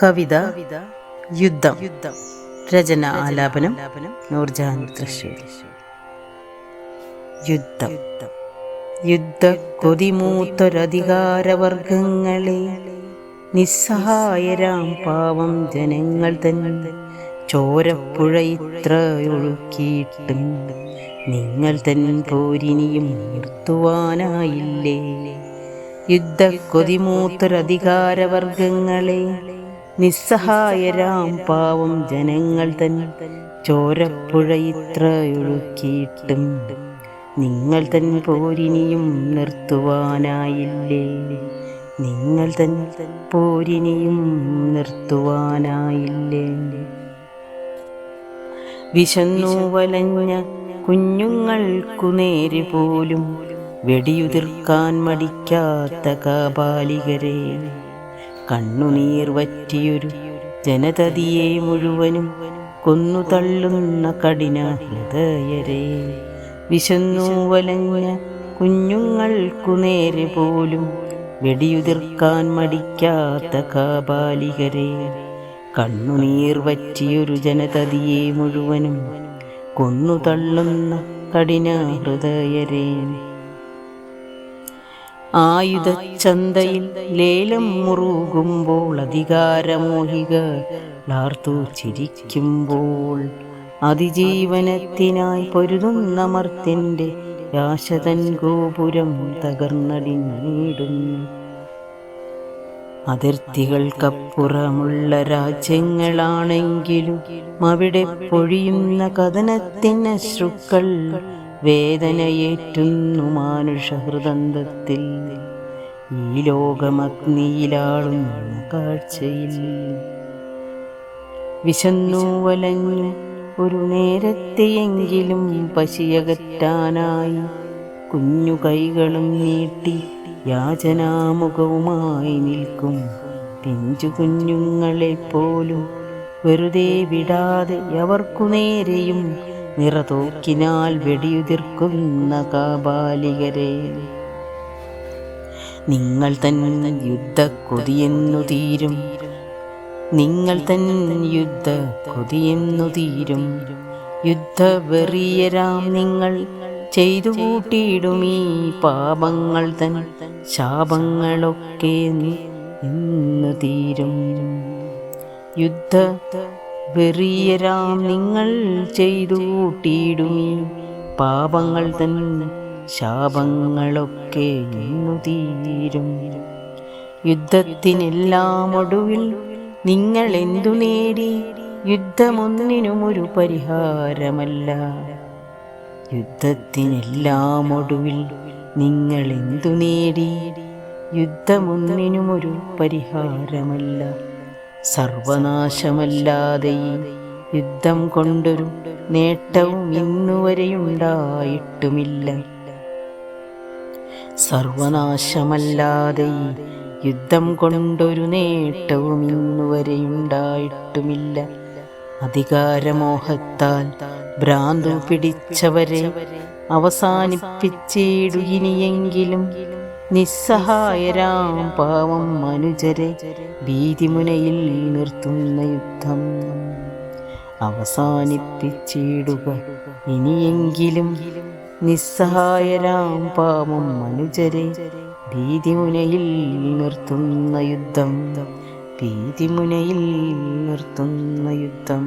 കവിത യുദ്ധം. രചന ആലാപനം നൂർജഹാൻ തൃശ്ശൂർ. യുദ്ധം. യുദ്ധ കൊതിമൂത്തൊരധികാരവർഗങ്ങളെ, നിസ്സഹായരാം പാവം ജനങ്ങൾ തൻ ചോരപ്പുഴ ഇത്ര ഒഴുക്കിയിട്ടും നിങ്ങൾ തൻ പോരിനിയും നിർത്തുവാനായില്ലേ. യുദ്ധ കൊതിമൂത്തൊരധികാരവർഗങ്ങളെ, നിസ്സഹായരാം പാവം ജനങ്ങൾ തൻ ചോരപ്പുഴ ഇത്ര ഒഴുക്കിയിട്ടും നിങ്ങൾ തൻ പോരിനിയും നിർത്തുവാനായില്ലേ. നിങ്ങൾ തൻ പോരിനിയും നിർത്തുവാനായില്ലേ. വിശന്നു വലഞ്ഞ കുഞ്ഞുങ്ങൾക്കു നേരെ പോലും വെടിയുതിർക്കാൻ മടിക്കാത്ത കാപാലികരെ, കണ്ണുനീർ വറ്റിയൊരു ജനതതിയെ മുഴുവനും കൊന്നു തള്ളുന്ന കഠിന ഹൃദയരെ. വിശന്നു വലഞ്ഞ കുഞ്ഞുങ്ങൾക്കു നേരെ പോലും വെടിയുതിർക്കാൻ മടിക്കാത്ത കാപാലികരെ, കണ്ണുനീർ വറ്റിയൊരു ജനതതിയെ മുഴുവനും കൊന്നു തള്ളുന്ന കഠിന ഹൃദയരെ. ആയുധച്ചന്തയിൽ ലേലം മുറുകുമ്പോൾ അധികാരമോഹികളാർത്തു ചിരിക്കുമ്പോൾ, അതിജീവനത്തിനായി പൊരുതുന്ന മർത്യന്റെ രാശതൻ ഗോപുരം തകർന്നടിഞ്ഞിടുന്നു. അതിർത്തികൾക്കപ്പുറമുള്ള രാജ്യങ്ങളാണെങ്കിലും അവിടെ പൊഴിയുന്ന കഥനത്തിനശ്രുക്കൾ വേദനയേറ്റുന്നു മാനുഷഹൃദന്തത്തിൽ. ഈ ലോകമഗ്നിയിലാളുന്ന കാഴ്ചയിൽ വിശന്നു വലഞ്ഞു ഒരു നേരത്തെയെങ്കിലും പശിയകറ്റാനായി കുഞ്ഞു കൈകളും നീട്ടി യാചനാമുഖവുമായി നിൽക്കും പിഞ്ചു കുഞ്ഞുങ്ങളെപ്പോലും വെറുതെ വിടാതെ അവർക്കു നേരെയും നിറതോക്കിനാൽ വെടിയുതിർക്കുന്ന കാപാലികരെ. നിങ്ങൾ തൻ യുദ്ധ കൊതിയെന്നു തീരും, നിങ്ങൾ തൻ യുദ്ധ കൊതിയെന്നു തീരും. യുദ്ധവെറിയരാം നിങ്ങൾ ചെയ്തു കൂട്ടിയിടുമീ പാപങ്ങൾ തൻ ശാപങ്ങളൊക്കെ എന്നു തീരും. യുദ്ധ വെറിയരാം നിങ്ങൾ ചെയ്തു കൂട്ടിയിടുമീ പാപങ്ങൾ തൻ ശാപങ്ങളൊക്കെ എന്നു തീരും. യുദ്ധത്തിനെല്ലാം ഒടുവിൽ നിങ്ങൾ എന്തു നേടി? യുദ്ധമൊന്നിനുമൊരു പരിഹാരമല്ല. യുദ്ധത്തിനെല്ലാം ഒടുവിൽ നിങ്ങൾ എന്തു നേടി? യുദ്ധമൊന്നിനുമൊരു പരിഹാരമല്ല. സർവനാശമല്ലാതെ ഈ യുദ്ധം കൊണ്ടൊരു നേട്ടവും ഇന്നുവരെയുണ്ടായിട്ടുമില്ല. സർവനാശമല്ലാതെ ഈ യുദ്ധം കൊണ്ടൊരു നേട്ടവും ഇന്നുവരെയുണ്ടായിട്ടുമില്ല. അധികാരമോഹത്താൽ ഭ്രാന്തു പിടിച്ചവരെ അവസാനിപ്പിച്ചിടു ഇനിയെങ്കിലും. നിസ്സഹായരാം പാവം മനുജരെ ഭീതിമുനയിൽ നിർത്തുന്ന യുദ്ധം അവസാനിപ്പിച്ചിടുക ഇനിയെങ്കിലും. നിസ്സഹായരാം പാവം മനുജരെ ഭീതിമുനയിൽ നിർത്തുന്ന യുദ്ധം, ഭീതിമുനയിൽ നിർത്തുന്ന യുദ്ധം.